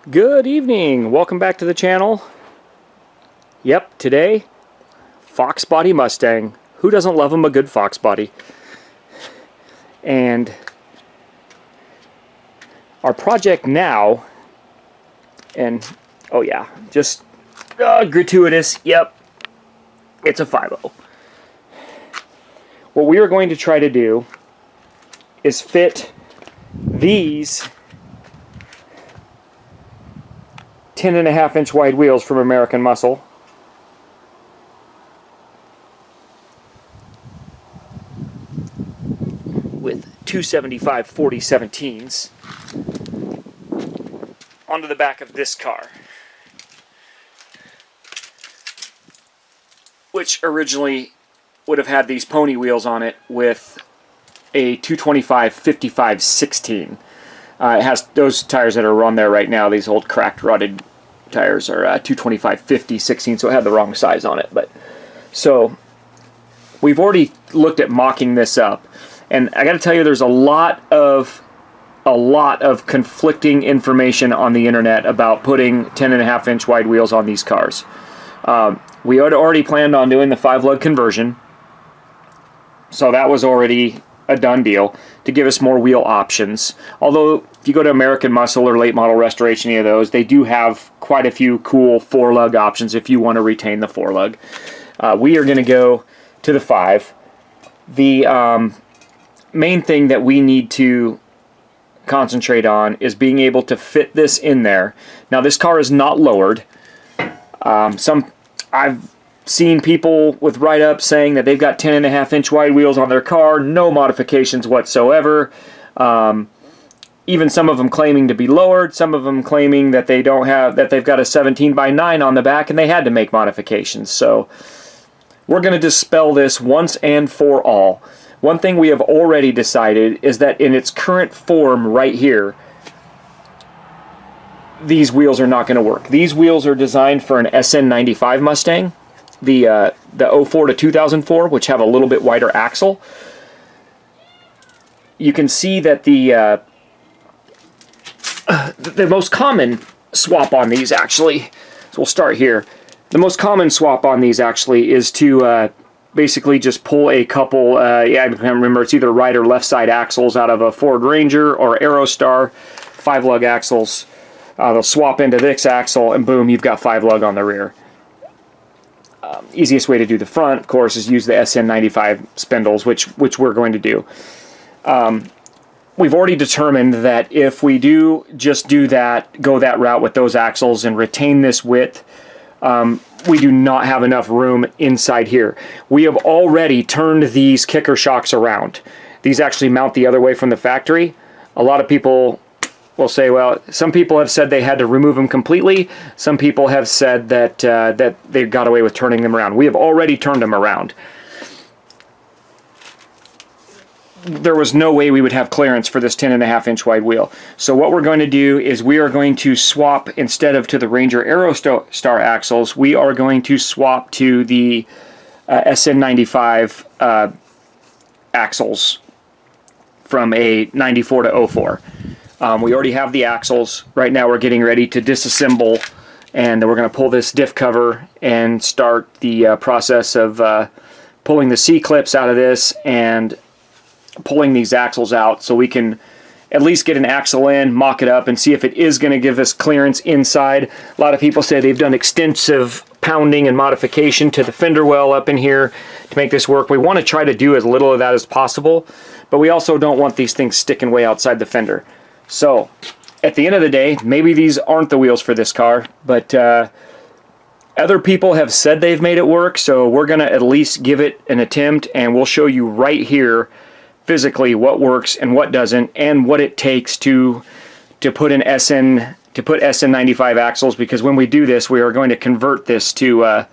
Good evening. Welcome back to the channel. Yep, today, Foxbody Mustang. Who doesn't love him a good Foxbody? And our project now, and oh yeah, just gratuitous. Yep, it's a 5.0. What we are going to try to do is fit these 10.5-inch wide wheels from American Muscle with 275/40/17s onto the back of this car, which originally would have had these pony wheels on it with a 225/55/16. It has those tires that are on there right now. These old cracked, rotted tires are 225/50/16, so it had the wrong size on it. But so we've already looked at mocking this up, and I got to tell you, there's a lot of conflicting information on the internet about putting 10.5-inch wide wheels on these cars. We had already planned on doing the 5-lug conversion, so that was already a done deal to give us more wheel options. Although if you go to American Muscle or Late Model Restoration, any of those, they do have quite a few cool 4-lug options if you want to retain the 4-lug. We are going to go to the 5. The main thing that we need to concentrate on is being able to fit this in there. Now this car is not lowered. I've seen people with write-ups saying that they've got 10.5-inch wide wheels on their car, no modifications whatsoever. Even some of them claiming to be lowered, some of them claiming that they don't have, that they've got a 17/9 on the back and they had to make modifications. So we're going to dispel this once and for all. One thing we have already decided is that in its current form right here, these wheels are not going to work. These wheels are designed for an SN95 Mustang, the 04 to 2004, which have a little bit wider axle. You can see that the most common swap on these, actually, so we'll start here. The most common swap on these actually is to basically just pull a couple, I can't remember, it's either right or left side axles out of a Ford Ranger or Aerostar, 5-lug axles. They'll swap into this axle and boom, you've got 5-lug on the rear. Easiest way to do the front, of course, is use the SN95 spindles, which we're going to do. We've already determined that if we do just do that, go that route with those axles and retain this width, we do not have enough room inside here. We have already turned these kicker shocks around. These actually mount the other way from the factory. A lot of people will say, well, some people have said they had to remove them completely. Some people have said that that they got away with turning them around. We have already turned them around. There was no way we would have clearance for this 10.5-inch wide wheel. So what we're going to do is we are going to swap, instead of to the Ranger Aerostar axles, we are going to swap to the SN95 axles from a 94 to 04. We already have the axles. Right now we're getting ready to disassemble, and then we're going to pull this diff cover and start the process of pulling the C-clips out of this and pulling these axles out so we can at least get an axle in, mock it up, and see if it is going to give us clearance inside. A lot of people say they've done extensive pounding and modification to the fender well up in here to make this work. We want to try to do as little of that as possible, but we also don't want these things sticking way outside the fender. So at the end of the day, maybe these aren't the wheels for this car, but other people have said they've made it work, so we're going to at least give it an attempt, and we'll show you right here physically what works and what doesn't, and what it takes to put an SN95 axles, because when we do this, we are going to convert this to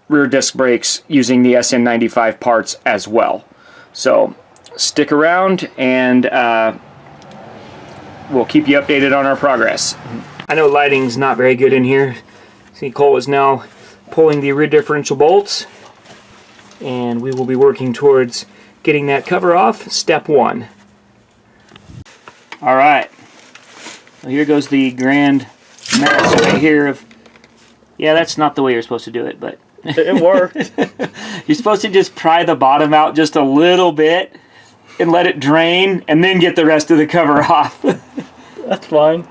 rear disc brakes using the SN95 parts as well. So stick around, and we'll keep you updated on our progress. I know lighting's not very good in here. See, Cole is now pulling the rear differential bolts, and we will be working towards getting that cover off, step 1. All right, So here goes the grand mess right here of, yeah, that's not the way you're supposed to do it, but it worked. You're supposed to just pry the bottom out just a little bit and let it drain and then get the rest of the cover off. That's fine.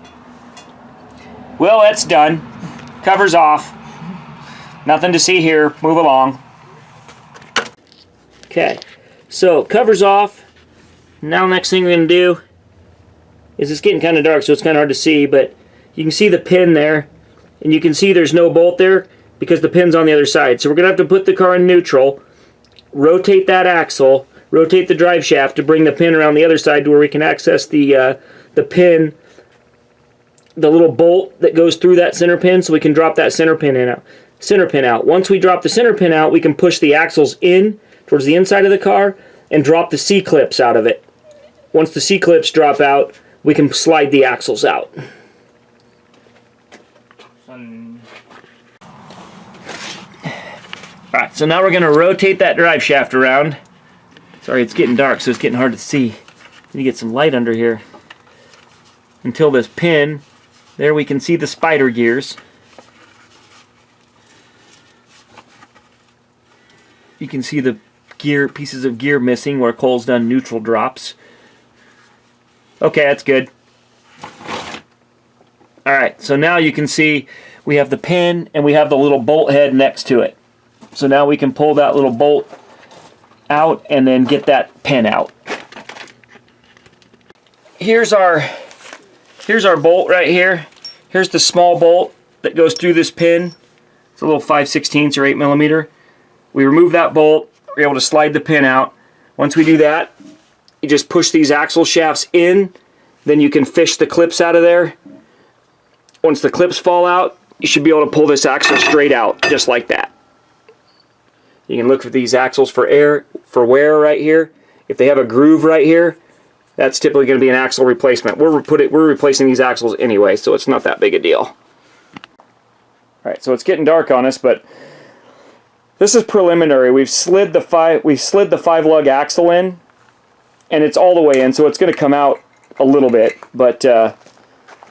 Well, that's done. Cover's off. Nothing to see here. Move along. Okay, so cover's off. Now next thing we're going to do is, it's getting kind of dark so it's kind of hard to see, but you can see the pin there, and you can see there's no bolt there because the pin's on the other side. So we're going to have to put the car in neutral, rotate that axle, rotate the drive shaft to bring the pin around the other side to where we can access the pin, the little bolt that goes through that center pin, so we can drop that center pin out. Once we drop the center pin out, we can push the axles in towards the inside of the car and drop the C-clips out of it. Once the C-clips drop out, we can slide the axles out. Alright, so now we're going to rotate that drive shaft around. Sorry, it's getting dark, so it's getting hard to see. Let me get some light under here. Until this pin, there we can see the spider gears. You can see the pieces of gear missing where Cole's done neutral drops. Okay, that's good. Alright, so now you can see we have the pin and we have the little bolt head next to it. So now we can pull that little bolt out and then get that pin out. Here's our bolt right here. Here's the small bolt that goes through this pin. It's a little 5/16 or 8mm. We remove that bolt, we're able to slide the pin out. Once we do that, you just push these axle shafts in, then you can fish the clips out of there. Once the clips fall out, you should be able to pull this axle straight out, just like that. You can look for these axles for wear right here. If they have a groove right here, that's typically going to be an axle replacement. We're replacing these axles anyway, so it's not that big a deal. Alright, so it's getting dark on us, but this is preliminary. We've slid the 5-lug axle in, and it's all the way in, so it's going to come out a little bit, but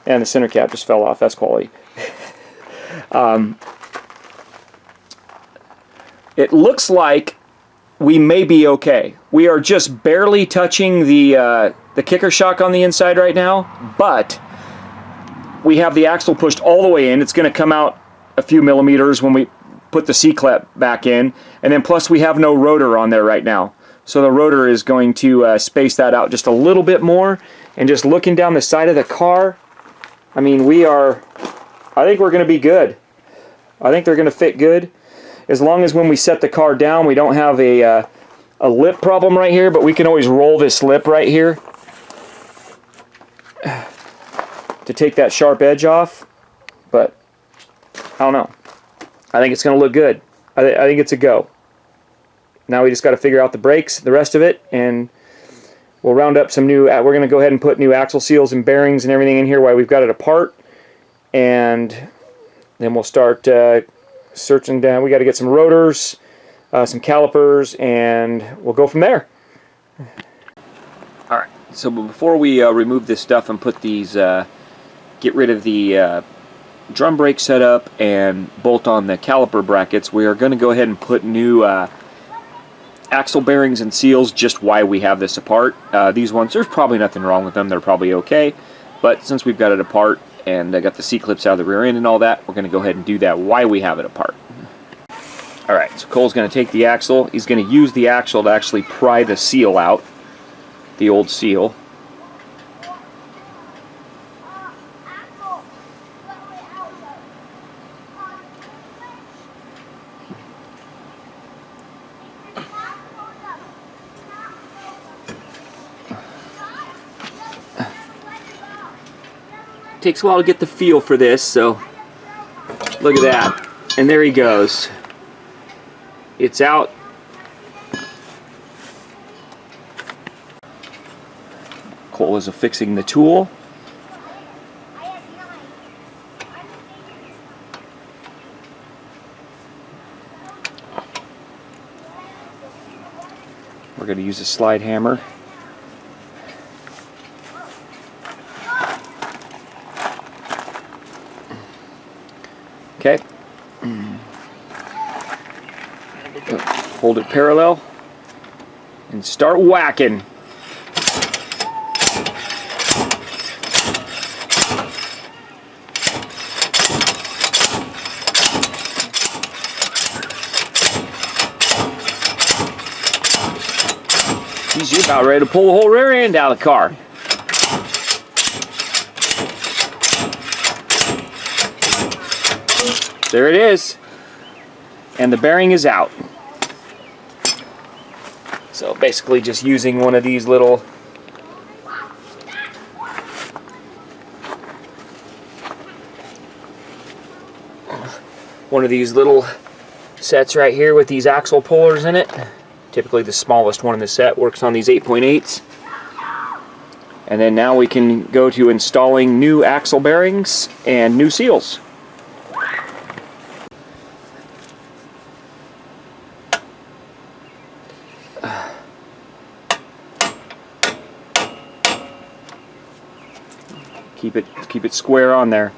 and the center cap just fell off. That's quality. It looks like we may be okay. We are just barely touching the kicker shock on the inside right now, but we have the axle pushed all the way in. It's going to come out a few millimeters when we put the C-clip back in, and then plus we have no rotor on there right now. So the rotor is going to space that out just a little bit more. And just looking down the side of the car, I mean, I think we're going to be good. I think they're going to fit good. As long as when we set the car down, we don't have a lip problem right here, but we can always roll this lip right here to take that sharp edge off. But I don't know. I think it's going to look good. I think it's a go. Now we just got to figure out the brakes, the rest of it, and we'll round up some new. We're going to go ahead and put new axle seals and bearings and everything in here while we've got it apart, and then we'll start searching down. We got to get some rotors, some calipers, and we'll go from there. All right. So before we remove this stuff and put these, get rid of the drum brake setup and bolt on the caliper brackets, we are going to go ahead and put new axle bearings and seals just while we have this apart. These ones, there's probably nothing wrong with them. They're probably okay. But since we've got it apart and I got the C-clips out of the rear end and all that, we're going to go ahead and do that while we have it apart. Alright, so Cole's going to take the axle. He's going to use the axle to actually pry the seal out, the old seal. Takes a while to get the feel for this, so look at that. And there he goes. It's out. Cole is affixing the tool. We're going to use a slide hammer. Okay. Hold it parallel and start whacking. Geez, you're about ready to pull the whole rear end out of the car. There it is. And the bearing is out. So basically just using one of these little sets right here with these axle pullers in it. Typically the smallest one in the set works on these 8.8s. And then now we can go to installing new axle bearings and new seals. Keep it square on there.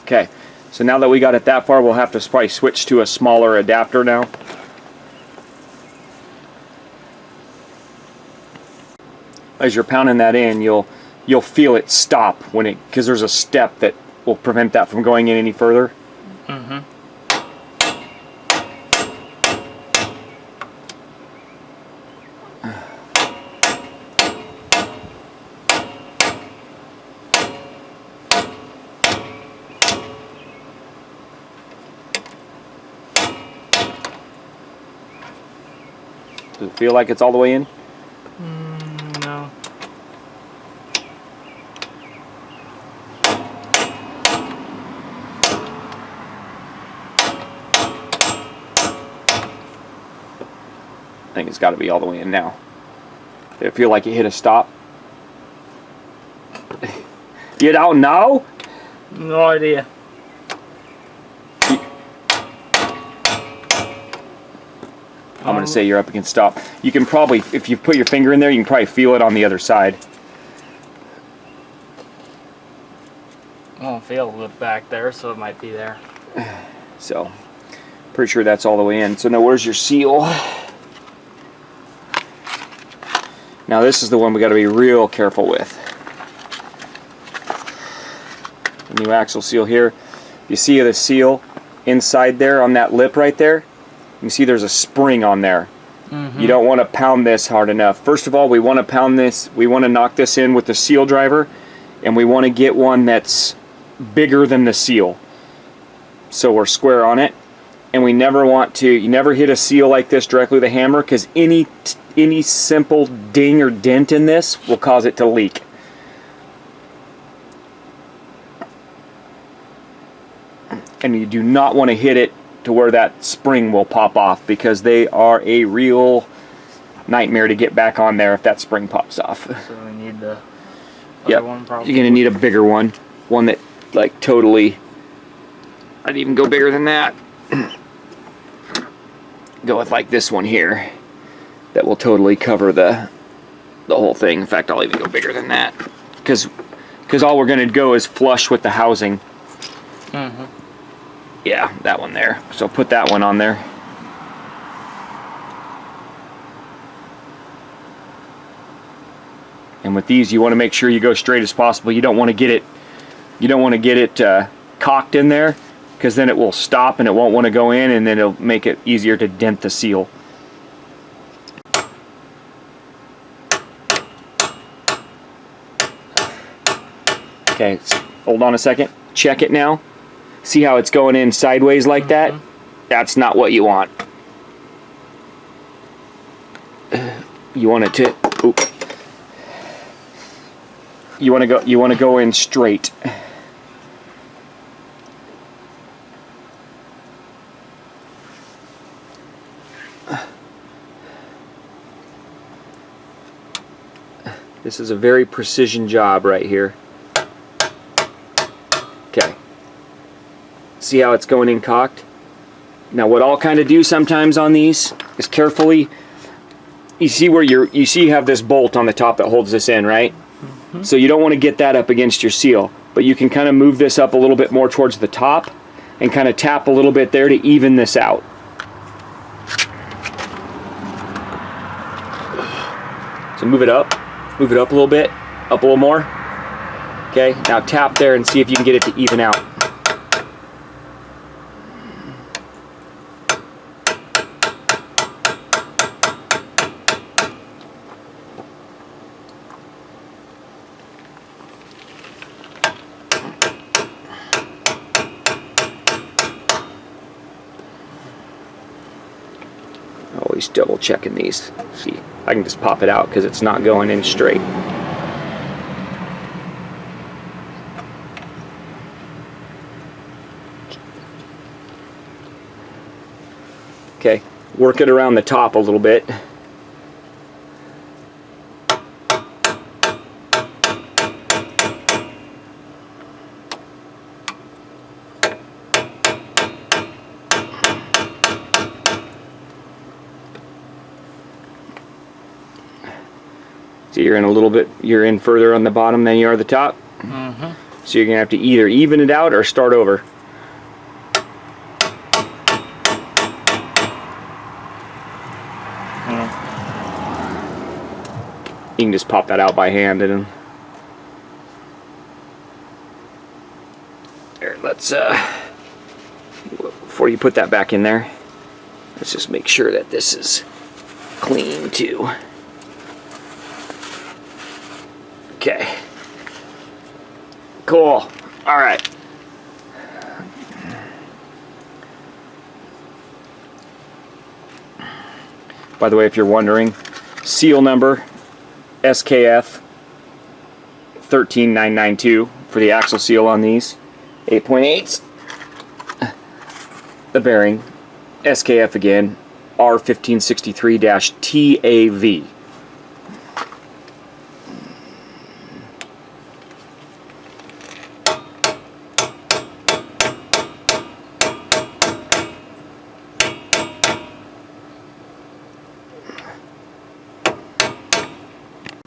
Okay, so now that we got it that far, we'll have to probably switch to a smaller adapter now. As you're pounding that in, you'll feel it stop when it, because there's a step that will prevent that from going in any further. Mm-hmm. Does it feel like it's all the way in? No. I think it's got to be all the way in now. Did it feel like it hit a stop? You don't know? No idea. I'm going to say you're up against stop. You can probably, if you put your finger in there, you can probably feel it on the other side. I don't feel it back there, so it might be there. So, pretty sure that's all the way in. So now where's your seal? Now this is the one we got to be real careful with. The new axle seal here. You see the seal inside there on that lip right there? You see there's a spring on there. Mm-hmm. You don't want to pound this hard enough. First of all, we want to pound this, we want to knock this in with the seal driver, and we want to get one that's bigger than the seal. So we're square on it. And we never want to, you never hit a seal like this directly with a hammer, because any simple ding or dent in this will cause it to leak. And you do not want to hit it to where that spring will pop off, because they are a real nightmare to get back on there if that spring pops off. So we need the other one probably. You're going to need a bigger one. One that, like, totally, I'd even go bigger than that. Go with, like, this one here. That will totally cover the whole thing. In fact, I'll even go bigger than that. Because all we're going to go is flush with the housing. Mm-hmm. Yeah, that one there. So put that one on there. And with these, you want to make sure you go straight as possible. You don't want to get it. You don't want to get it cocked in there, because then it will stop and it won't want to go in, and then it'll make it easier to dent the seal. Okay, hold on a second. Check it now. See how it's going in sideways like that? That's not what you want. You want it to, oop. You want to go in straight. This is a very precision job right here. See how it's going in cocked? Now what I'll kind of do sometimes on these is carefully, you see where you have this bolt on the top that holds this in, right? Mm-hmm. So you don't want to get that up against your seal, but you can kind of move this up a little bit more towards the top and kind of tap a little bit there to even this out. So move it up a little bit, up a little more. Okay, now tap there and see if you can get it to even out. Always double checking these. See, I can just pop it out because it's not going in straight. Okay, work it around the top a little bit. So you're in a little bit, you're in further on the bottom than you are the top. Mm-hmm. So you're gonna have to either even it out or start over. You can just pop that out by hand and there. Let's before you put that back in there, let's just make sure that this is clean too. Okay. Cool. All right. By the way, if you're wondering, seal number SKF 13992 for the axle seal on these 8.8s. The bearing SKF again R1563-TAV.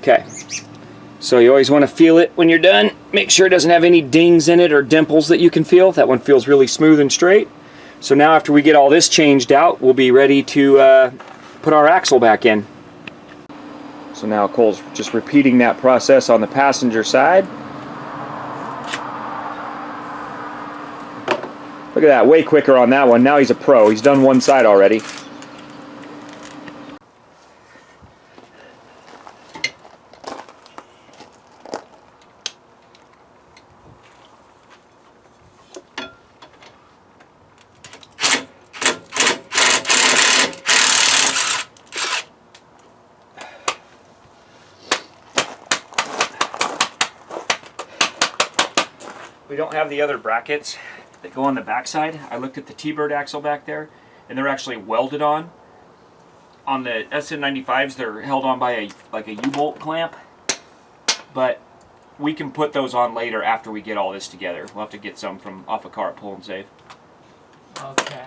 Okay, so you always want to feel it when you're done. Make sure it doesn't have any dings in it or dimples that you can feel. That one feels really smooth and straight. So now after we get all this changed out, we'll be ready to put our axle back in. So now Cole's just repeating that process on the passenger side. Look at that, way quicker on that one. Now he's a pro. He's done one side already. We don't have the other brackets that go on the backside. I looked at the T-Bird axle back there, and they're actually welded on. On the SN95s, they're held on by a U-bolt clamp, but we can put those on later after we get all this together. We'll have to get some from off a car at Pull and Save. Okay.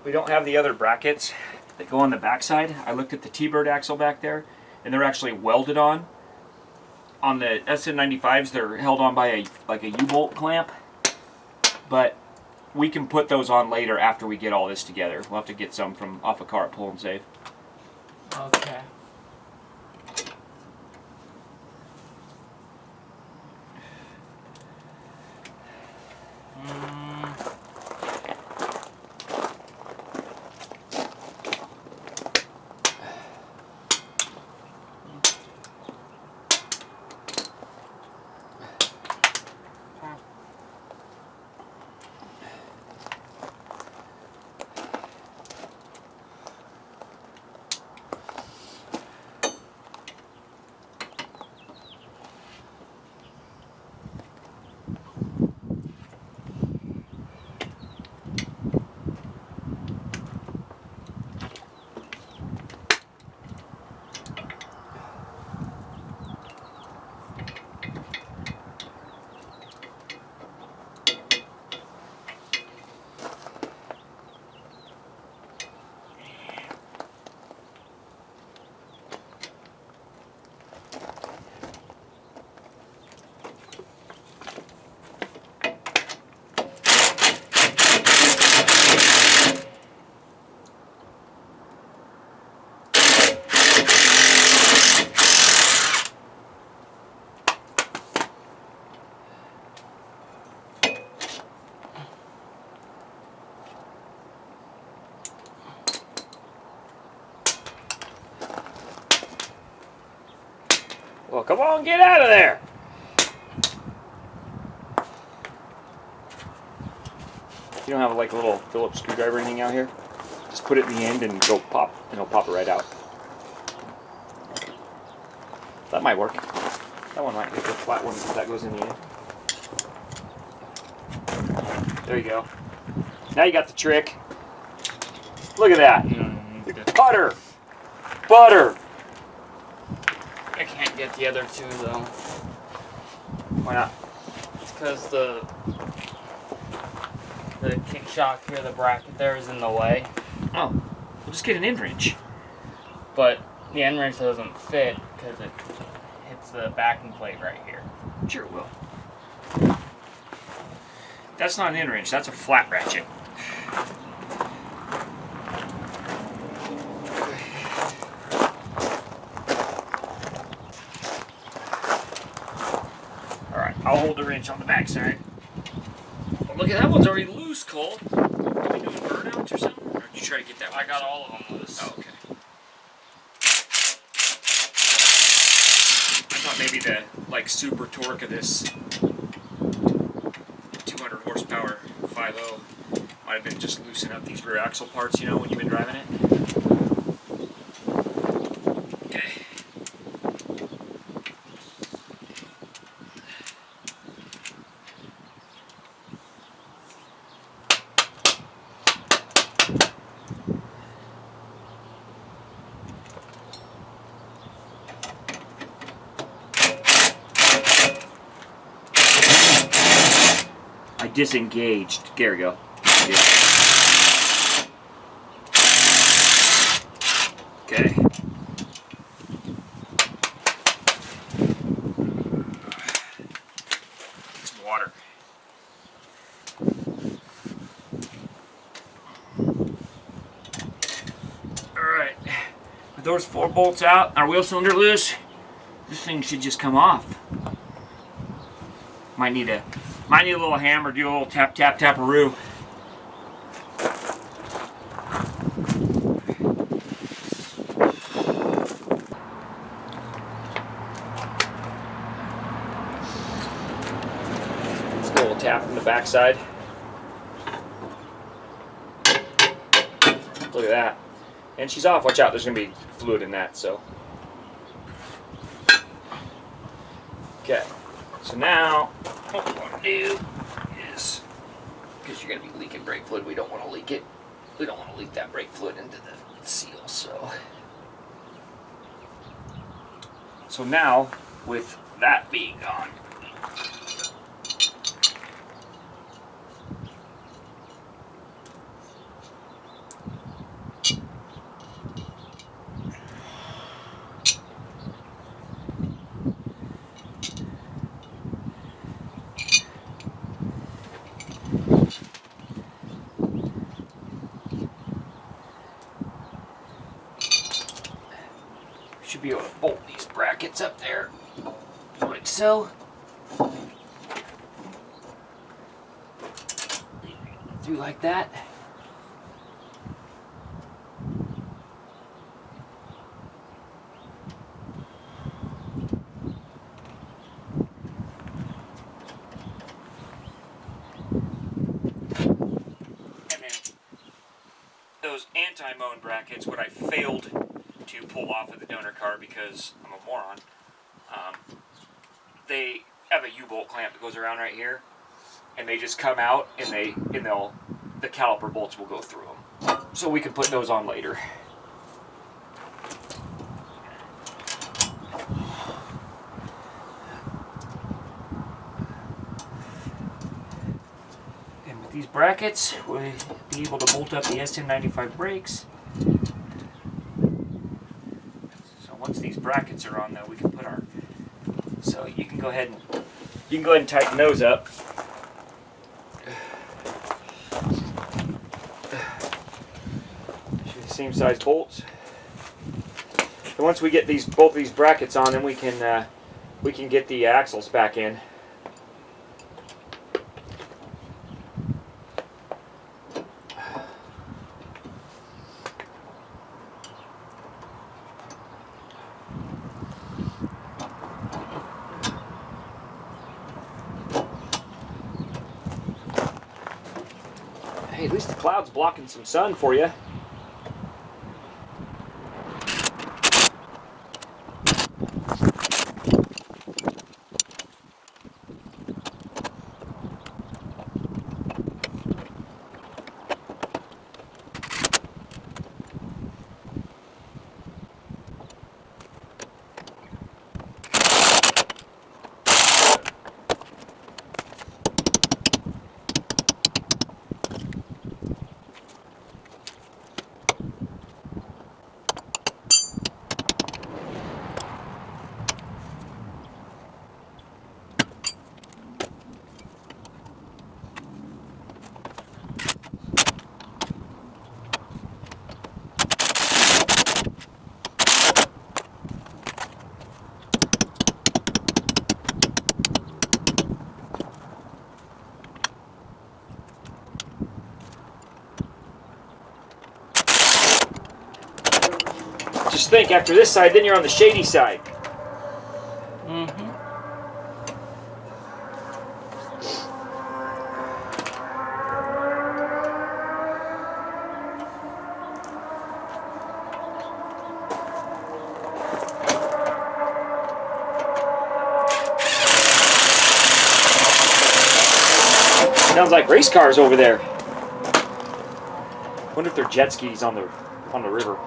We don't have the other brackets that go on the backside. I looked at the T-Bird axle back there, and they're actually welded on. On the SN95s, they're held on by a U-bolt clamp, but we can put those on later after we get all this together. We'll have to get some from off a car at Pull and Save. Okay. Well, come on, get out of there. You don't have like a little Phillips screwdriver or anything out here? Just put it in the end and go pop, and it'll pop it right out. That might work. That one might be the flat one that goes in the end. There you go. Now you got the trick. Look at that. Butter. Butter. I can't get the other two though. Why not? It's because the kick shock here, the bracket there is in the way. Oh, we'll just get an end wrench. But the end wrench doesn't fit because it hits the backing plate right here. Sure it will. That's not an end wrench, that's a flat ratchet. Alright, I'll hold the wrench on the back side. Oh, look at that one's already loose, Cole. Are we doing burnouts or something? Or did you try to get that one? I got all of them loose. Oh, okay. I thought maybe the super torque of this 200 horsepower 5.0 might have been just loosening up these rear axle parts, you know, when you've been driving it. Okay. I disengaged. There we go. Yeah. Okay. Get some water. Alright. With those 4 bolts out, our wheel cylinder loose, this thing should just come off. Might need a little hammer, do a little tap, tap, tap-a-roo. Just a little tap from the backside. Look at that. And she's off. Watch out, there's going to be fluid in that, so. Okay. So now, what we want to do is, because you're going to be leaking brake fluid, we don't want to leak it. We don't want to leak that brake fluid into the seal, so. So now, with that being gone, should be able to bolt these brackets up there, like so. Through like that. And then those anti-moan brackets, what I failed to pull off of the donor car because I'm a moron. They have a U-bolt clamp that goes around right here, and they just come out, and the caliper bolts will go through them. So we can put those on later. And with these brackets, we'll be able to bolt up the S1095 brakes. Once these brackets are on, though, we can put our. So you can go ahead and tighten those up. Same size bolts. And once we get both these brackets on, then we can get the axles back in. Hey, at least the cloud's blocking some sun for you. Just think, after this side, then you're on the shady side. Mm-hmm. Sounds like race cars over there. Wonder if they're jet skis on the river.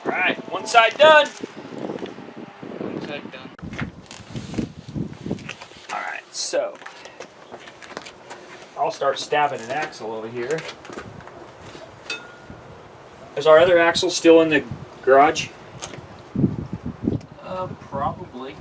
All right, one side done. One side done. All right, so I'll start stabbing an axle over here. Is our other axle still in the garage? Probably.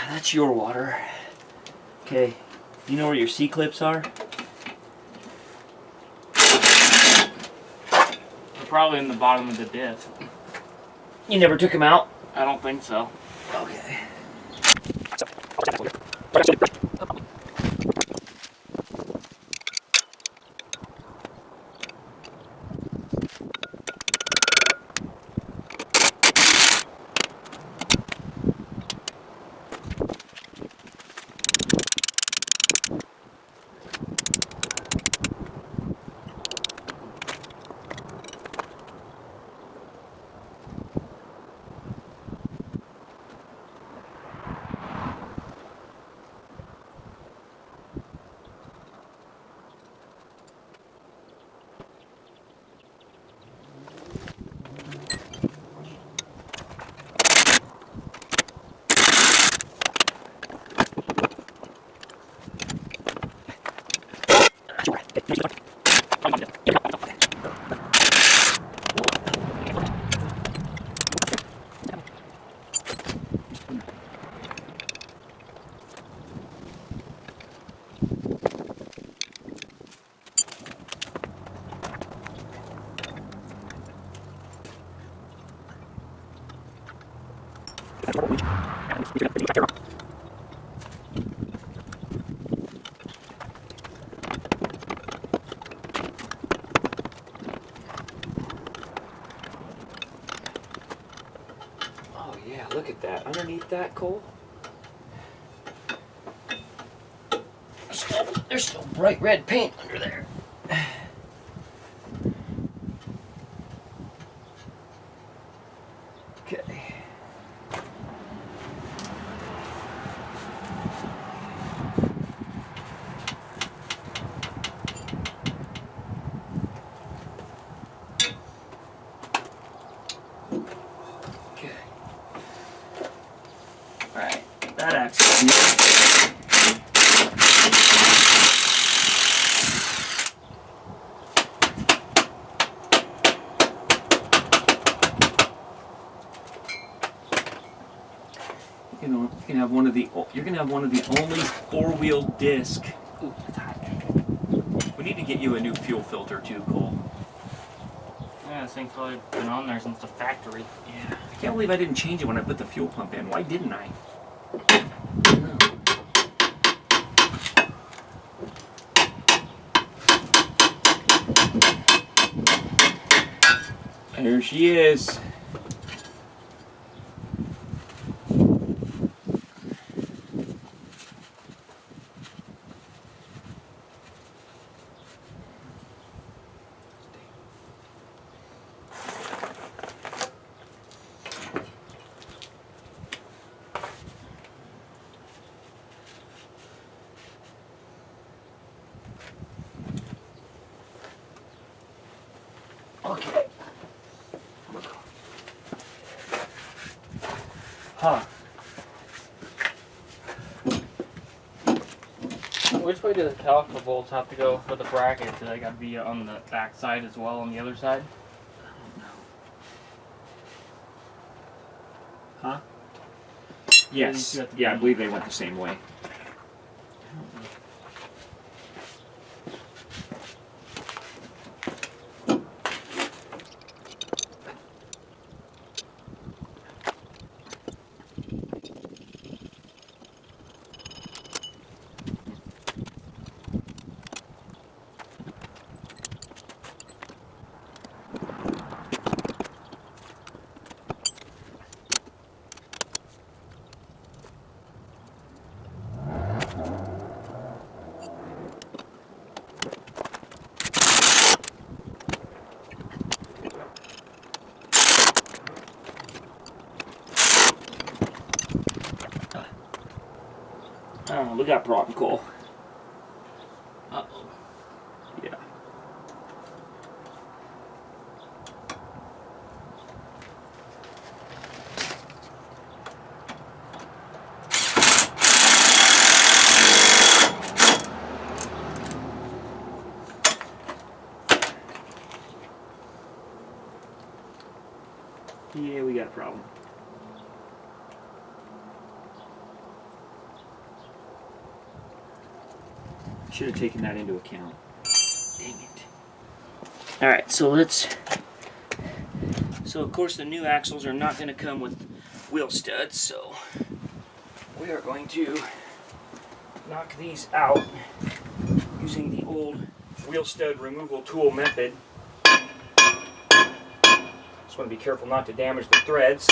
That's your water. Okay, you know where your C-clips are? They're probably in the bottom of the diff. You never took them out? I don't think so. Okay. Oh yeah, look at that. Underneath that, Cole? There's still bright red paint under there. Okay. Okay. Alright, that axle. can have one of the only four-wheel disc. Ooh, it's hot. We need to get you a new fuel filter too, Cole. Yeah, this thing's probably been on there since the factory. Yeah. I can't believe I didn't change it when I put the fuel pump in. Why didn't I? There she is. Okay. Huh. Which way do the caliper bolts have to go for the bracket? Do they got to be on the back side as well on the other side? Huh? Yes. Yeah, I believe they went the same way. Oh, we got a problem, Cole. Uh-oh. Yeah. Yeah, we got a problem. Should have taken that into account. Dang it. Alright, so of course the new axles are not going to come with wheel studs, so we are going to knock these out using the old wheel stud removal tool method. Just want to be careful not to damage the threads.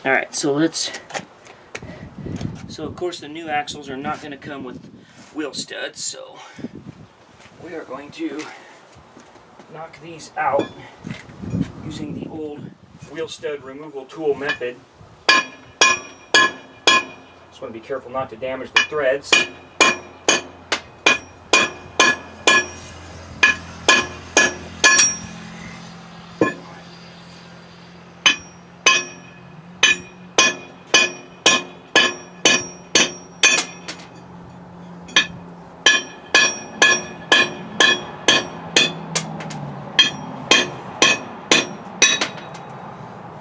Alright, so of course the new axles are not going to come with wheel studs, so we are going to knock these out using the old wheel stud removal tool method. Just want to be careful not to damage the threads.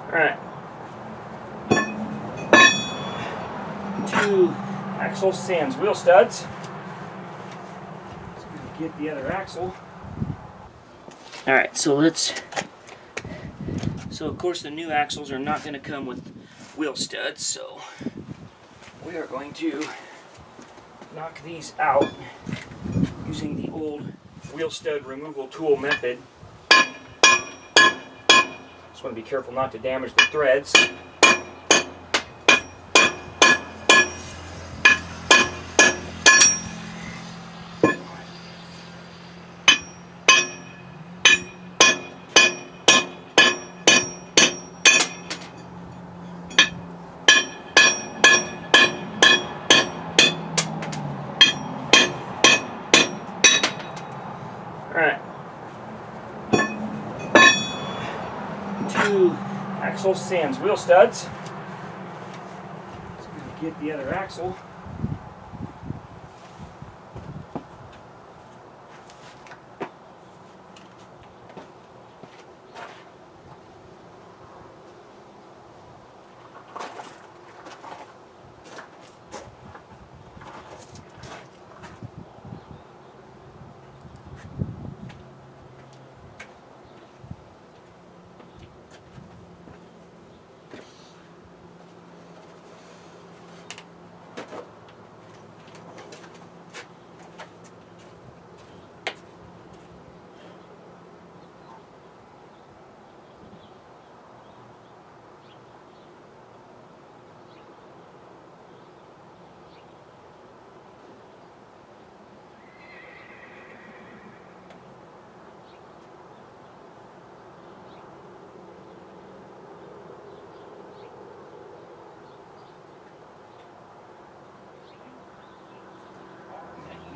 Alright. 2 axle sans wheel studs. Let's get the other axle. Alright, so of course the new axles are not going to come with wheel studs, so we are going to knock these out using the old wheel stud removal tool method. Just want to be careful not to damage the threads. Alright. 2 axle sans wheel studs. Let's get the other axle.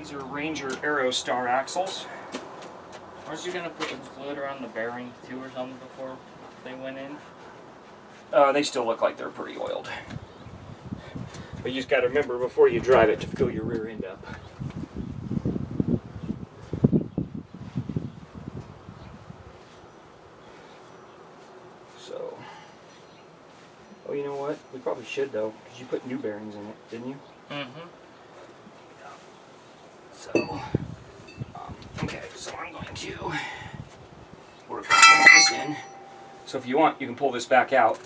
These are Ranger Aerostar axles. Weren't you gonna put some fluid around the bearings too or something before they went in? They still look like they're pretty oiled. But you just got to remember before you drive it to fill your rear end up. So, oh, you know what? We probably should though, because you put new bearings in it, didn't you? Mm-hmm. So, okay, so I'm going to work this in. So if you want, you can pull this back out.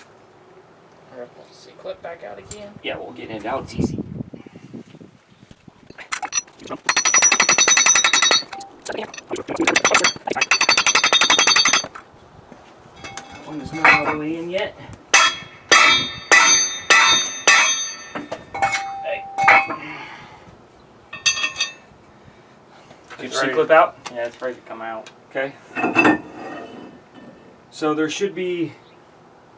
Or pull the C-clip back out again. Yeah, we'll get it out. It's easy. That one is not all the way in yet. Hey. Get your C-clip out? Yeah, it's ready to come out. Okay. So there should be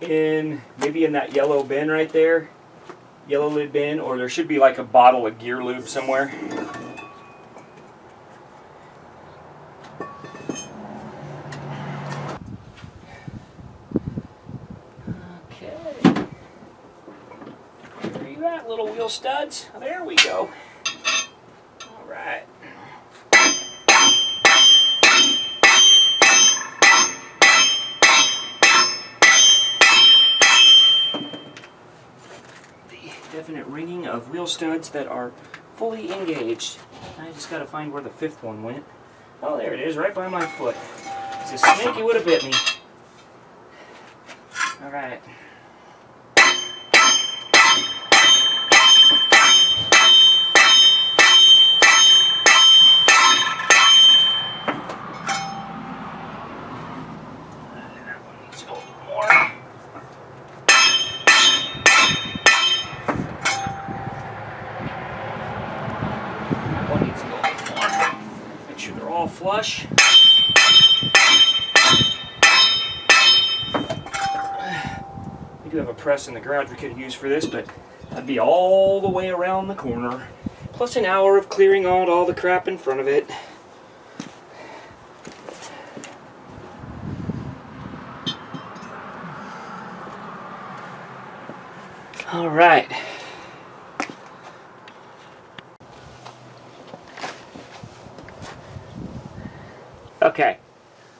maybe in that yellow bin right there, yellow lid bin, or there should be like a bottle of gear lube somewhere. Okay. Where you at, little wheel studs? There we go. All right. Definite ringing of wheel studs that are fully engaged. I just got to find where the fifth one went. Oh, there it is, right by my foot. It's a snake, it would have bit me. All right. That one needs to go a little more. Make sure they're all flush. We do have a press in the garage we could use for this, but that'd be all the way around the corner. Plus an hour of clearing out all the crap in front of it. All right. Okay,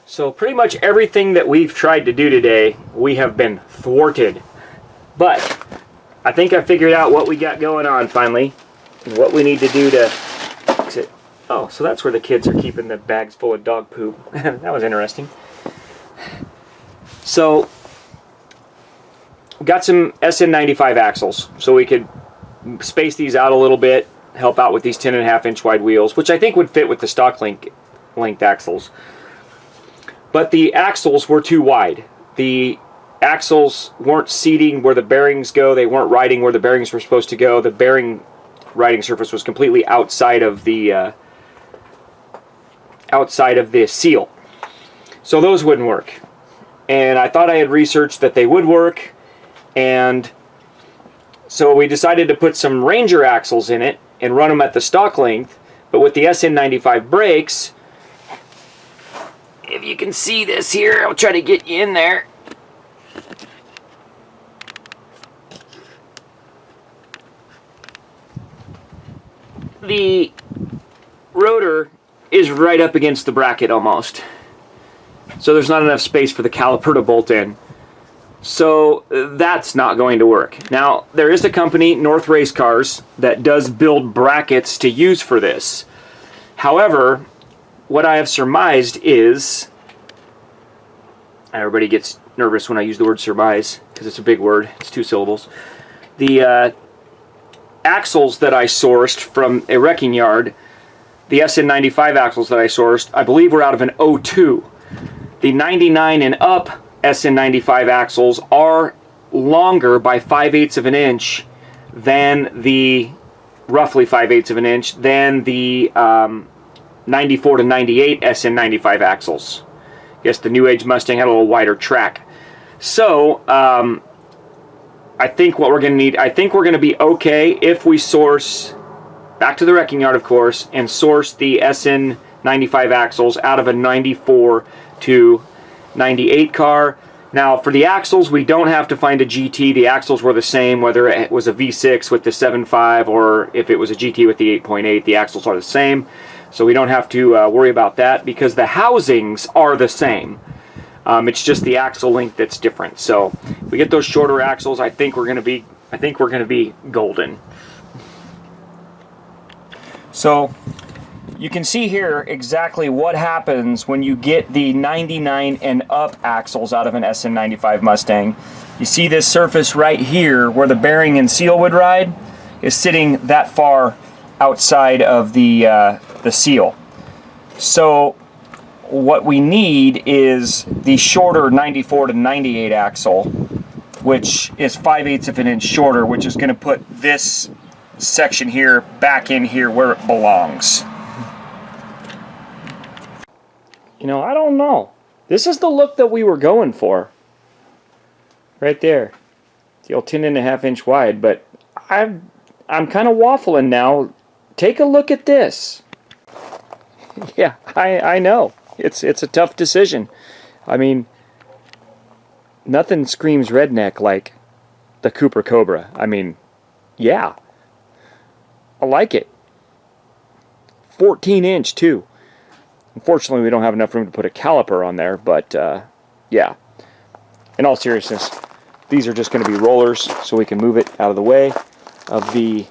so pretty much everything that we've tried to do today, we have been thwarted. But I think I figured out what we got going on finally, and what we need to do to fix it. Oh, so that's where the kids are keeping the bags full of dog poop. That was interesting. So, got some SN95 axles, so we could space these out a little bit, help out with these 10.5-inch wide wheels, which I think would fit with the stock length axles. But the axles were too wide. The axles weren't seating where the bearings go. They weren't riding where the bearings were supposed to go. The bearing riding surface was completely outside of the seal. So those wouldn't work. And I thought I had researched that they would work, and so we decided to put some Ranger axles in it and run them at the stock length. But with the SN95 brakes, if you can see this here, I'll try to get you in there. The rotor is right up against the bracket almost. So there's not enough space for the caliper to bolt in. So that's not going to work. Now, there is a company, North Race Cars, that does build brackets to use for this. However, what I have surmised is, everybody gets nervous when I use the word surmise because it's a big word, it's 2 syllables. The axles that I sourced from a wrecking yard, the SN95 axles that I sourced, I believe were out of an 02. The 99 and up SN95 axles are longer by 5/8 of an inch than the, roughly 5/8 of an inch, than the 94 to 98 SN95 axles. Yes, the New Age Mustang had a little wider track. So, I think what we're going to need, I think we're going to be okay if we source back to the wrecking yard, of course, and source the SN95 axles out of a 94 to 98 car. Now, for the axles, we don't have to find a GT. The axles were the same, whether it was a V6 with the 7.5 or if it was a GT with the 8.8, the axles are the same. So we don't have to worry about that because the housings are the same. It's just the axle length that's different. So if we get those shorter axles, I think we're going to be golden. So you can see here exactly what happens when you get the 99 and up axles out of an SN95 Mustang. You see this surface right here where the bearing and seal would ride is sitting that far outside of the seal. So what we need is the shorter 94 to 98 axle, which is 5/8 of an inch shorter, which is going to put this section here back in here where it belongs. You know, I don't know. This is the look that we were going for. Right there. The old 10.5 inch wide, but I'm kind of waffling now. Take a look at this. Yeah, I know. It's a tough decision. I mean, nothing screams redneck like the Cooper Cobra. I mean, yeah. I like it. 14 inch too. Unfortunately, we don't have enough room to put a caliper on there, but yeah. In all seriousness, these are just going to be rollers so we can move it out of the way of the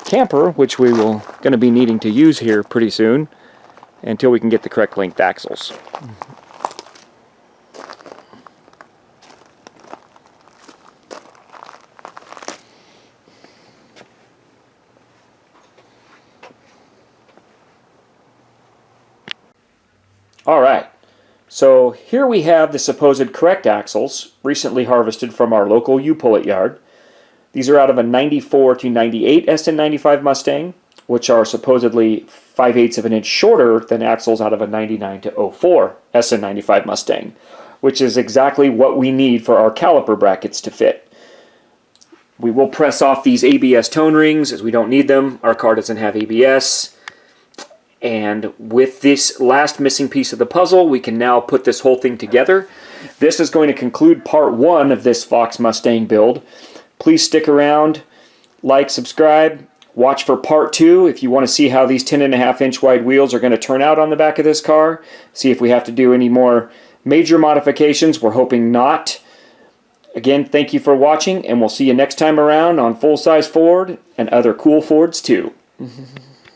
camper, which we will going to be needing to use here pretty soon until we can get the correct length axles. Alright, so here we have the supposed correct axles, recently harvested from our local U-Pullet yard. These are out of a 94 to 98 SN95 Mustang, which are supposedly 5/8 of an inch shorter than axles out of a 99 to 04 SN95 Mustang, which is exactly what we need for our caliper brackets to fit. We will press off these ABS tone rings as we don't need them. Our car doesn't have ABS. And with this last missing piece of the puzzle, we can now put this whole thing together. This is going to conclude part 1 of this Fox Mustang build. Please stick around, like, subscribe, watch for part 2 if you want to see how these 10.5 inch wide wheels are going to turn out on the back of this car. See if we have to do any more major modifications. We're hoping not. Again, thank you for watching, and we'll see you next time around on Full Size Ford and other cool Fords too.